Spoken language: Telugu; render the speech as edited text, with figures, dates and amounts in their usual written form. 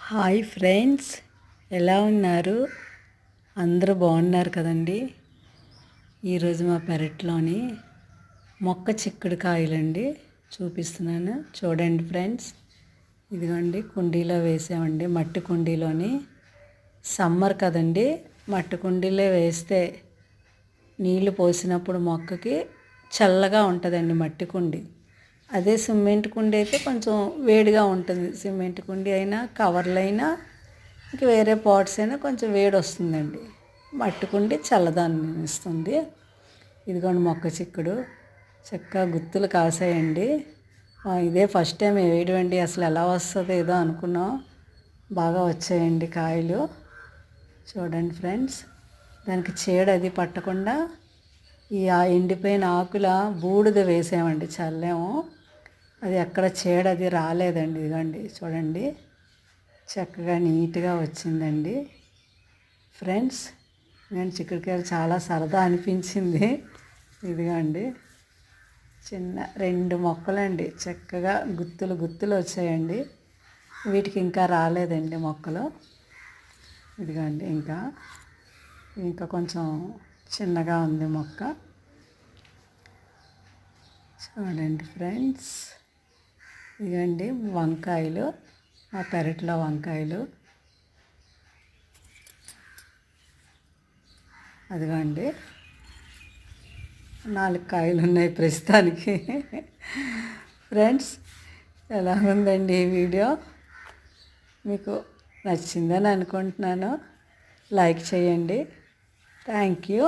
హాయ్ ఫ్రెండ్స్, ఎలా ఉన్నారు? అందరూ బాగున్నారు కదండి. ఈరోజు మా పెరట్లోని మొక్క చిక్కుడుకాయలండి చూపిస్తున్నాను. చూడండి ఫ్రెండ్స్, ఇదిగోండి కుండీలో వేసామండి. మట్టి కుండీలోని సమ్మర్ కదండి, మట్టి కుండీలో వేస్తే నీళ్లు పోసినప్పుడు మొక్కకి చల్లగా ఉంటుందండి మట్టి కుండీ. అదే సిమెంట్ కుండీ అయితే కొంచెం వేడిగా ఉంటుంది. సిమెంట్ కుండీ అయినా కవర్లు అయినా ఇంక వేరే పాట్స్ అయినా కొంచెం వేడి వస్తుందండి. మట్టి కుండీ చల్లదాన్ని ఇస్తుంది. ఇదిగోండి మొక్క చిక్కుడు చక్కగా గుత్తులు కాసాయండి. ఇదే ఫస్ట్ టైం వేయడం, అసలు ఎలా వస్తుందో ఏదో అనుకున్నాం. బాగా వచ్చాయండి కాయలు. చూడండి ఫ్రెండ్స్, దానికి చీడ అది పట్టకుండా ఈ ఎండిపోయిన ఆకుల బూడిద వేసామండి, చల్లాము. అది ఎక్కడ చీడ అది రాలేదండి. ఇదిగోండి చూడండి, చక్కగా నీట్గా వచ్చిందండి. ఫ్రెండ్స్, నేను చిక్కుడుకాయలు చాలా సరదా అనిపించింది. ఇదిగోండి చిన్న 2 మొక్కలండి, చక్కగా గుత్తులు గుత్తులు వచ్చాయండి. వీటికి ఇంకా రాలేదండి మొక్కలు. ఇదిగోండి ఇంకా కొంచెం చిన్నగా ఉంది మొక్క. చూడండి ఫ్రెండ్స్, ఇదిగోండి వంకాయలు, మా పెరట్లో వంకాయలు. అదిగోండి 4 కాయలు ఉన్నాయి ప్రస్తుతానికి. ఫ్రెండ్స్, ఎలా ఉందండి ఈ వీడియో? మీకు నచ్చిందని అనుకుంటున్నాను. లైక్ చేయండి. Thank you.